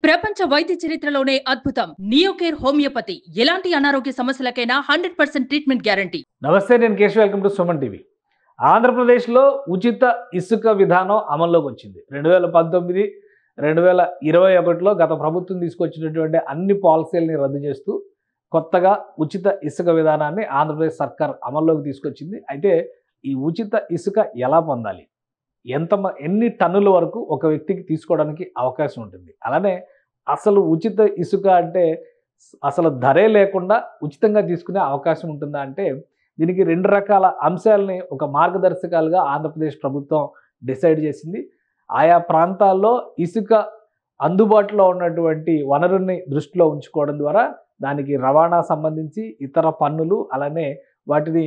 ప్రపంచ వైద్య చరిత్రలోనే అద్భుతం నియోకేర్ హోమియోపతి ఎలాంటి అనారోగ్య సమస్యలకైనా 100% ట్రీట్మెంట్ గ్యారంటీ. నమస్తే, నేను Keshav. Welcome to Suman TV. ఆంధ్రప్రదేశ్లో ఉచిత ఇసుక విధానం అమల్లోకి వచ్చింది. 2019, 2021లో గత ప్రభుత్వం తీసుకొచ్చినటువంటి అన్ని పాలసీలని రద్దు చేస్తూ కొత్తగా ఉచిత ఇసుక విధానాన్ని ఆంధ్రప్రదేశ్ సర్కార్ అమల్లోకి తీసుకొచ్చింది. అయితే ఈ ఉచిత ఇసుక ఎలా పొందాలి, ఎన్ని టన్నుల వరకు ఒక వ్యక్తికి తీసుకోవడానికి అవకాశం ఉంటుంది, అలానే అసలు ఉచిత ఇసుక అంటే అసలు ధరే లేకుండా ఉచితంగా తీసుకునే అవకాశం ఉంటుందా అంటే దీనికి 2 రకాల అంశాలని ఒక మార్గదర్శకాలుగా ఆంధ్రప్రదేశ్ ప్రభుత్వం డిసైడ్ చేసింది. ఆయా ప్రాంతాల్లో ఇసుక అందుబాటులో ఉన్నటువంటి వనరుల్ని దృష్టిలో ఉంచుకోవడం ద్వారా దానికి రవాణా సంబంధించి ఇతర పన్నులు, అలానే వాటిని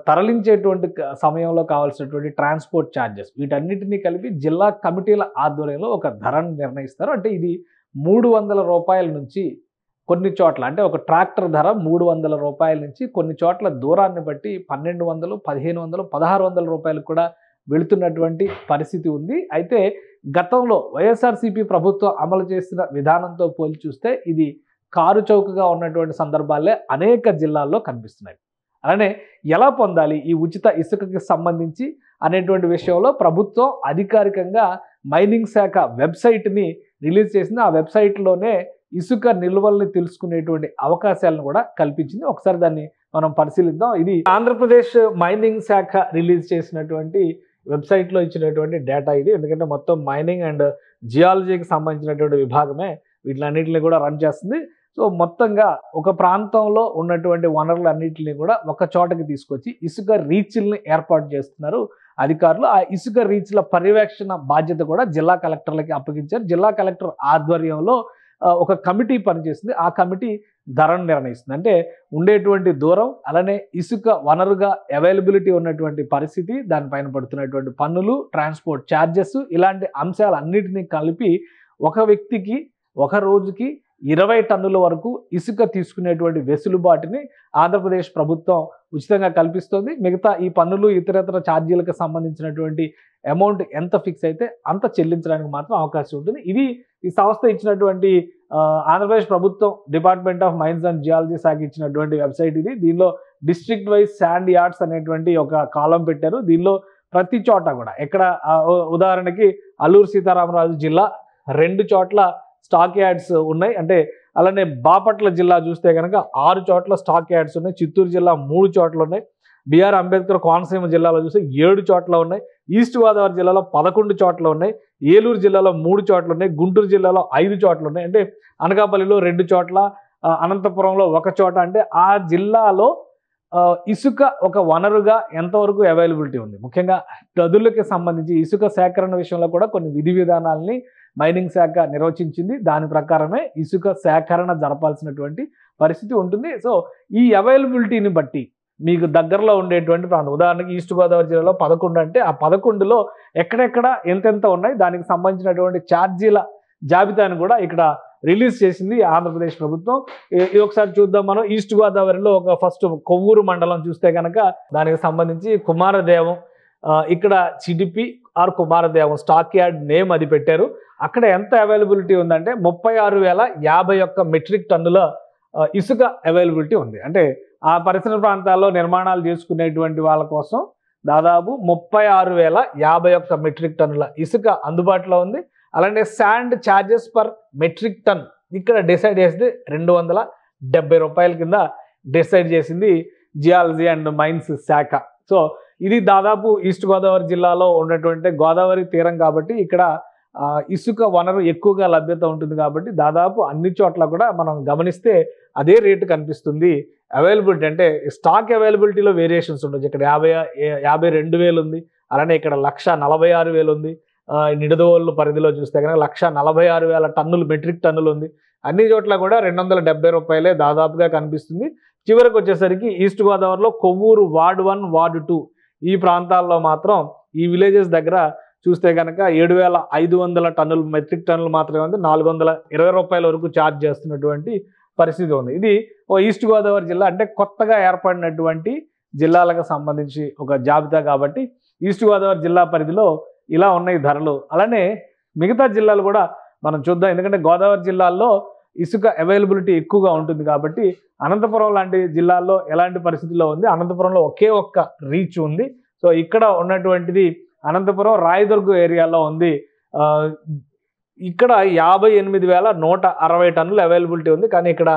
తరలించేటువంటి సమయంలో కావాల్సినటువంటి ట్రాన్స్పోర్ట్ ఛార్జెస్, వీటన్నిటినీ కలిపి జిల్లా కమిటీల ఆధ్వర్యంలో ఒక ధరను నిర్ణయిస్తారు. అంటే ఇది 300 రూపాయల నుంచి కొన్ని చోట్ల, అంటే ఒక ట్రాక్టర్ ధర 300 రూపాయల నుంచి కొన్ని చోట్ల దూరాన్ని బట్టి 1200, 1500, 1600 రూపాయలు కూడా వెళుతున్నటువంటి పరిస్థితి ఉంది. అయితే గతంలో వైఎస్ఆర్సీపీ ప్రభుత్వం అమలు చేసిన విధానంతో పోల్చి చూస్తే ఇది కారు చౌకగా ఉన్నటువంటి సందర్భాలే అనేక జిల్లాల్లో కనిపిస్తున్నాయి. అలానే ఎలా పొందాలి ఈ ఉచిత ఇసుకకి సంబంధించి అనేటువంటి విషయంలో ప్రభుత్వం అధికారికంగా మైనింగ్ శాఖ వెబ్సైట్ని రిలీజ్ చేసింది. ఆ వెబ్సైట్లోనే ఇసుక నిల్వల్ని తెలుసుకునేటువంటి అవకాశాలను కూడా కల్పించింది. ఒకసారి దాన్ని మనం పరిశీలిద్దాం. ఇది ఆంధ్రప్రదేశ్ మైనింగ్ శాఖ రిలీజ్ చేసినటువంటి వెబ్సైట్లో ఇచ్చినటువంటి డేటా ఇది. ఎందుకంటే మొత్తం మైనింగ్ అండ్ జియాలజీకి సంబంధించినటువంటి విభాగమే వీటిలన్నింటినీ కూడా రన్ చేస్తుంది. సో మొత్తంగా ఒక ప్రాంతంలో ఉన్నటువంటి వనరులన్నింటినీ కూడా ఒక చోటకి తీసుకొచ్చి ఇసుక రీచ్ల్ని ఏర్పాటు చేస్తున్నారు అధికారులు. ఆ ఇసుక రీచ్ల పర్యవేక్షణ బాధ్యత కూడా జిల్లా కలెక్టర్లకి అప్పగించారు. జిల్లా కలెక్టర్ ఆధ్వర్యంలో ఒక కమిటీ పనిచేస్తుంది. ఆ కమిటీ ధరను నిర్ణయిస్తుంది. అంటే ఉండేటువంటి దూరం, అలానే ఇసుక వనరుగా అవైలబిలిటీ ఉన్నటువంటి పరిస్థితి, దానిపైన పడుతున్నటువంటి పన్నులు, ట్రాన్స్పోర్ట్ ఛార్జెస్, ఇలాంటి అంశాలన్నిటినీ కలిపి ఒక వ్యక్తికి ఒక రోజుకి 20 టన్నుల వరకు ఇసుక తీసుకునేటువంటి వెసులుబాటుని ఆంధ్రప్రదేశ్ ప్రభుత్వం ఉచితంగా కల్పిస్తుంది. మిగతా ఈ పన్నులు, ఇతరత్ర ఛార్జీలకు సంబంధించినటువంటి అమౌంట్ ఎంత ఫిక్స్ అయితే అంత చెల్లించడానికి మాత్రం అవకాశం ఉంటుంది. ఇది ఈ సంస్థ ఇచ్చినటువంటి ఆంధ్రప్రదేశ్ ప్రభుత్వం department of mines and geology శాఖ ఇచ్చినటువంటి వెబ్సైట్ ఇది. దీనిలో డిస్ట్రిక్ట్ వైజ్ శాండ్ యార్డ్స్ అనేటువంటి ఒక కాలం పెట్టారు. దీనిలో ప్రతి చోట కూడా ఎక్కడ ఉదాహరణకి అల్లూరు సీతారామరాజు జిల్లా 2 చోట్ల స్టాక్ యార్డ్స్ ఉన్నాయి. అంటే అలానే బాపట్ల జిల్లా చూస్తే కనుక 6 చోట్ల స్టాక్ యార్డ్స్ ఉన్నాయి. చిత్తూరు జిల్లా 3 చోట్ల ఉన్నాయి. బిఆర్ అంబేద్కర్ కోనసీమ జిల్లాలో చూస్తే 7 చోట్ల ఉన్నాయి. ఈస్ట్ గోదావరి జిల్లాలో 11 చోట్ల ఉన్నాయి. ఏలూరు జిల్లాలో 3 చోట్ల ఉన్నాయి. గుంటూరు జిల్లాలో 5 చోట్ల ఉన్నాయి. అంటే అనకాపల్లిలో 2 చోట్ల, అనంతపురంలో 1 చోట. అంటే ఆ జిల్లాలో ఇసుక ఒక వనరుగా ఎంతవరకు అవైలబిలిటీ ఉంది, ముఖ్యంగా గదులకి సంబంధించి ఇసుక సేకరణ విషయంలో కూడా కొన్ని విధి విధానాలని మైనింగ్ శాఖ నిర్వచించింది. దాని ప్రకారమే ఇసుక సేకరణ జరపాల్సినటువంటి పరిస్థితి ఉంటుంది. సో ఈ అవైలబిలిటీని బట్టి మీకు దగ్గరలో ఉండేటువంటి ప్రాంతం, ఉదాహరణకి ఈస్ట్ గోదావరి జిల్లాలో 11 అంటే ఆ 11లో ఎక్కడెక్కడ ఎంతెంత ఉన్నాయి, దానికి సంబంధించినటువంటి ఛార్జీల జాబితాను కూడా ఇక్కడ రిలీజ్ చేసింది ఆంధ్రప్రదేశ్ ప్రభుత్వం. ఇది ఒకసారి చూద్దాం మనం. ఈస్ట్ గోదావరిలో ఒక ఫస్ట్ కొవ్వూరు మండలం చూస్తే కనుక దానికి సంబంధించి కుమారదేవం, ఇక్కడ చిడిపి ఆర్ కుమారదేవం స్టాక్ యార్డ్ నేమ్ అది పెట్టారు. అక్కడ ఎంత అవైలబిలిటీ ఉందంటే 36,051 మెట్రిక్ టన్నుల ఇసుక అవైలబిలిటీ ఉంది. అంటే ఆ పరిసర ప్రాంతాల్లో నిర్మాణాలు చేసుకునేటువంటి వాళ్ళ కోసం దాదాపు 36,051 మెట్రిక్ టన్నుల ఇసుక అందుబాటులో ఉంది. అలానే sand charges per metric ton ఇక్కడ డిసైడ్ చేసింది 270 రూపాయల కింద డిసైడ్ చేసింది జియాలజీ అండ్ మైన్స్ శాఖ. సో ఇది దాదాపు ఈస్ట్ గోదావరి జిల్లాలో ఉన్నటువంటి గోదావరి తీరం కాబట్టి ఇక్కడ ఇసుక వనరు ఎక్కువగా లభ్యత ఉంటుంది కాబట్టి దాదాపు అన్ని చోట్ల కూడా మనం గమనిస్తే అదే రేటు కనిపిస్తుంది. అవైలబిలిటీ అంటే స్టాక్ అవైలబిలిటీలో వేరియేషన్స్ ఉండొచ్చు. ఇక్కడ 52,000 ఉంది. అలానే ఇక్కడ 1,46,000 ఉంది. నిడదవోలు పరిధిలో చూస్తే కనుక 1,46,000 టన్నులు మెట్రిక్ టన్నులు ఉంది. అన్ని చోట్ల కూడా 270 రూపాయలే దాదాపుగా కనిపిస్తుంది. చివరికి వచ్చేసరికి ఈస్ట్ గోదావరిలో కొవ్వూరు వార్డ్ 1, వార్డ్ 2 ఈ ప్రాంతాల్లో మాత్రం ఈ విలేజెస్ దగ్గర చూస్తే కనుక 7,500 టన్నులు మెట్రిక్ టన్నులు మాత్రమే ఉంది. 420 రూపాయల వరకు ఛార్జ్ చేస్తున్నటువంటి పరిస్థితి ఉంది. ఇది ఈస్ట్ గోదావరి జిల్లా అంటే కొత్తగా ఏర్పడినటువంటి జిల్లాలకు సంబంధించి ఒక జాబితా కాబట్టి ఈస్ట్ గోదావరి జిల్లా పరిధిలో ఇలా ఉన్నాయి ధరలు. అలానే మిగతా జిల్లాలు కూడా మనం చూద్దాం. ఎందుకంటే గోదావరి జిల్లాల్లో ఇసుక అవైలబిలిటీ ఎక్కువగా ఉంటుంది కాబట్టి అనంతపురం లాంటి జిల్లాల్లో ఎలాంటి పరిస్థితుల్లో ఉంది, అనంతపురంలో ఒకే ఒక్క రీచ్ ఉంది. సో ఇక్కడ ఉన్నటువంటిది అనంతపురం రాయదుర్గం ఏరియాలో ఉంది. ఇక్కడ 58,160 టన్నులు అవైలబిలిటీ ఉంది. కానీ ఇక్కడ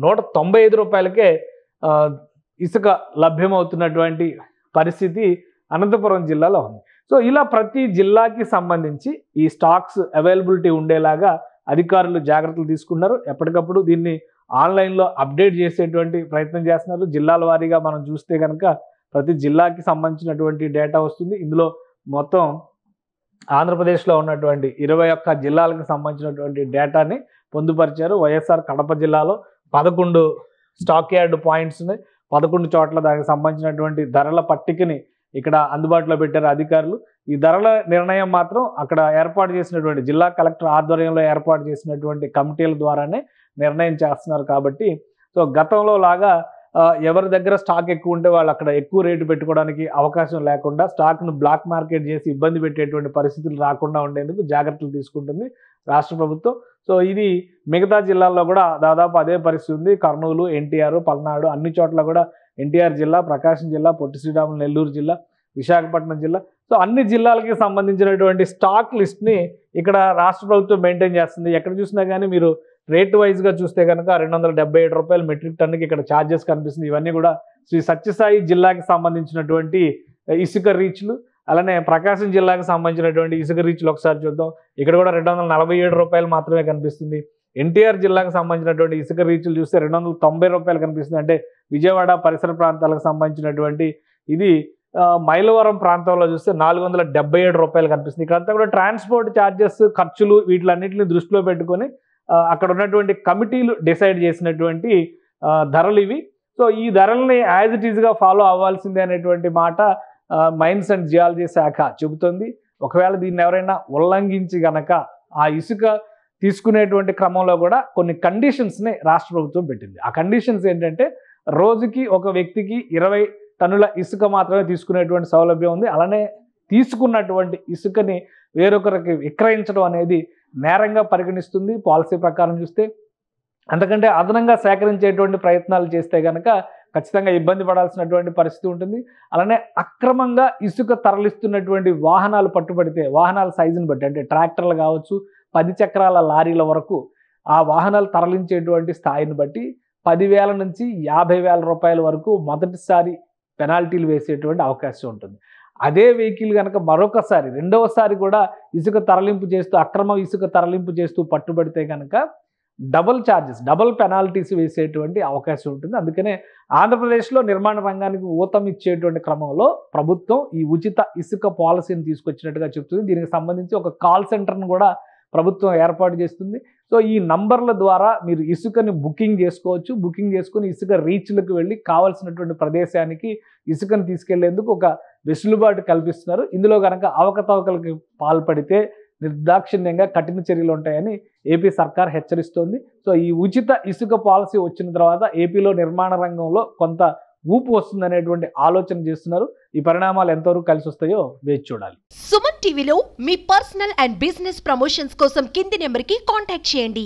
195 రూపాయలకే ఇసుక లభ్యమవుతున్నటువంటి పరిస్థితి అనంతపురం జిల్లాలో ఉంది. సో ఇలా ప్రతి జిల్లాకి సంబంధించి ఈ స్టాక్స్ అవైలబిలిటీ ఉండేలాగా అధికారులు జాగ్రత్తలు తీసుకున్నారు. ఎప్పటికప్పుడు దీన్ని ఆన్లైన్లో అప్డేట్ చేసేటువంటి ప్రయత్నం చేస్తున్నారు. జిల్లాల వారీగా మనం చూస్తే కనుక ప్రతి జిల్లాకి సంబంధించినటువంటి డేటా వస్తుంది. ఇందులో మొత్తం ఆంధ్రప్రదేశ్లో ఉన్నటువంటి 21 జిల్లాలకు సంబంధించినటువంటి డేటాని పొందుపరిచారు. వైఎస్ఆర్ కడప జిల్లాలో 11 స్టాక్ యార్డ్ పాయింట్స్ ఉన్నాయి. 11 చోట్ల దానికి సంబంధించినటువంటి ధరల పట్టికని ఇక్కడ అందుబాటులో పెట్టారు అధికారులు. ఈ ధరల నిర్ణయం మాత్రం అక్కడ ఏర్పాటు చేసినటువంటి జిల్లా కలెక్టర్ ఆధ్వర్యంలో ఏర్పాటు చేసినటువంటి కమిటీల ద్వారానే నిర్ణయం చేస్తున్నారు. కాబట్టి సో గతంలో లాగా ఎవరి దగ్గర స్టాక్ ఎక్కువ ఉంటే వాళ్ళు అక్కడ ఎక్కువ రేటు పెట్టుకోవడానికి అవకాశం లేకుండా స్టాక్ను బ్లాక్ మార్కెట్ చేసి ఇబ్బంది పెట్టేటువంటి పరిస్థితులు రాకుండా ఉండేందుకు జాగ్రత్తలు తీసుకుంటుంది రాష్ట్ర ప్రభుత్వం. సో ఇది మిగతా జిల్లాల్లో కూడా దాదాపు అదే పరిస్థితి ఉంది. కర్నూలు, ఎన్టీఆర్, పల్నాడు అన్ని చోట్ల కూడా ఎన్టీఆర్ జిల్లా, ప్రకాశం జిల్లా, పొట్టి శ్రీరాములు నెల్లూరు జిల్లా, విశాఖపట్నం జిల్లా, సో అన్ని జిల్లాలకి సంబంధించినటువంటి స్టాక్ లిస్ట్ని ఇక్కడ రాష్ట్ర ప్రభుత్వం మెయింటైన్ చేస్తుంది. ఎక్కడ చూసినా కానీ మీరు రేట్ వైజ్గా చూస్తే కనుక 277 రూపాయలు మెట్రిక్ టన్నుకి ఇక్కడ ఛార్జెస్ కనిపిస్తుంది. ఇవన్నీ కూడా శ్రీ సత్యసాయి జిల్లాకి సంబంధించినటువంటి ఇసుక రీచ్లు. అలానే ప్రకాశం జిల్లాకి సంబంధించినటువంటి ఇసుక రీచ్లు ఒకసారి చూద్దాం. ఇక్కడ కూడా 247 రూపాయలు మాత్రమే కనిపిస్తుంది. ఎన్టీఆర్ జిల్లాకు సంబంధించినటువంటి ఇసుక రీచ్లు చూస్తే 290 రూపాయలు కనిపిస్తుంది. అంటే విజయవాడ పరిసర ప్రాంతాలకు సంబంధించినటువంటి ఇది. మైలవరం ప్రాంతంలో చూస్తే 477 రూపాయలు కనిపిస్తుంది. ఇక్కడంతా కూడా ట్రాన్స్పోర్ట్ ఛార్జెస్, ఖర్చులు వీటిలన్నింటినీ దృష్టిలో పెట్టుకొని అక్కడ ఉన్నటువంటి కమిటీలు డిసైడ్ చేసినటువంటి ధరలు ఇవి. సో ఈ ధరల్ని యాజ్ ఇట్ ఈజ్గా ఫాలో అవ్వాల్సిందే అనేటువంటి మాట మైన్స్ అండ్ జియాలజీ శాఖ చెబుతుంది. ఒకవేళ దీన్ని ఎవరైనా ఉల్లంఘించి గనక ఆ ఇసుక తీసుకునేటువంటి క్రమంలో కూడా కొన్ని కండిషన్స్ని రాష్ట్ర ప్రభుత్వం పెట్టింది. ఆ కండిషన్స్ ఏంటంటే రోజుకి ఒక వ్యక్తికి 20 టన్నుల ఇసుక మాత్రమే తీసుకునేటువంటి సౌలభ్యం ఉంది. అలానే తీసుకున్నటువంటి ఇసుకని వేరొకరికి విక్రయించడం అనేది నేరంగా పరిగణిస్తుంది పాలసీ ప్రకారం చూస్తే. అంతకంటే అదనంగా సేకరించేటువంటి ప్రయత్నాలు చేస్తే కనుక ఖచ్చితంగా ఇబ్బంది పడాల్సినటువంటి పరిస్థితి ఉంటుంది. అలానే అక్రమంగా ఇసుక తరలిస్తున్నటువంటి వాహనాలు పట్టుబడితే వాహనాల సైజుని బట్టి, అంటే ట్రాక్టర్లు కావచ్చు, 10 చక్రాల లారీల వరకు ఆ వాహనాలు తరలించేటువంటి స్థాయిని బట్టి 10,000 నుంచి 50,000 రూపాయల వరకు మొదటిసారి పెనాల్టీలు వేసేటువంటి అవకాశం ఉంటుంది. అదే వెహికల్ కనుక మరొకసారి రెండవసారి కూడా ఇసుక తరలింపు చేస్తూ అక్రమ ఇసుక తరలింపు చేస్తూ పట్టుబడితే కనుక డబుల్ ఛార్జెస్, డబుల్ పెనాల్టీస్ వేసేటువంటి అవకాశం ఉంటుంది. అందుకనే ఆంధ్రప్రదేశ్లో నిర్మాణ రంగానికి ఊతం ఇచ్చేటువంటి క్రమంలో ప్రభుత్వం ఈ ఉచిత ఇసుక పాలసీని తీసుకొచ్చినట్టుగా చెప్తుంది. దీనికి సంబంధించి ఒక కాల్ సెంటర్ను కూడా ప్రభుత్వం ఏర్పాటు చేస్తుంది. సో ఈ నంబర్ల ద్వారా మీరు ఇసుకని బుకింగ్ చేసుకోవచ్చు. బుకింగ్ చేసుకుని ఇసుక రీచ్లకు వెళ్ళి కావాల్సినటువంటి ప్రదేశానికి ఇసుకను తీసుకెళ్లేందుకు ఒక వెసులుబాటు కల్పిస్తున్నారు. ఇందులో కనుక అవకతవకలకి పాల్పడితే నిర్దాక్షిణ్యంగా కఠిన చర్యలు ఉంటాయని ఏపీ సర్కార్ హెచ్చరిస్తోంది. సో ఈ ఉచిత ఇసుక పాలసీ వచ్చిన తర్వాత ఏపీలో నిర్మాణ రంగంలో కొంత ఊపు వస్తుందనేటువంటి ఆలోచన చేస్తున్నారు. ఈ పరిణామాలు ఎంతవరకు కలిసి వస్తాయో వేచి చూడాలి. సుమన్ టీవీలో మీ పర్సనల్ అండ్ బిజినెస్ ప్రమోషన్స్ కోసం కింది నెంబర్కి కాంటాక్ట్ చేయండి.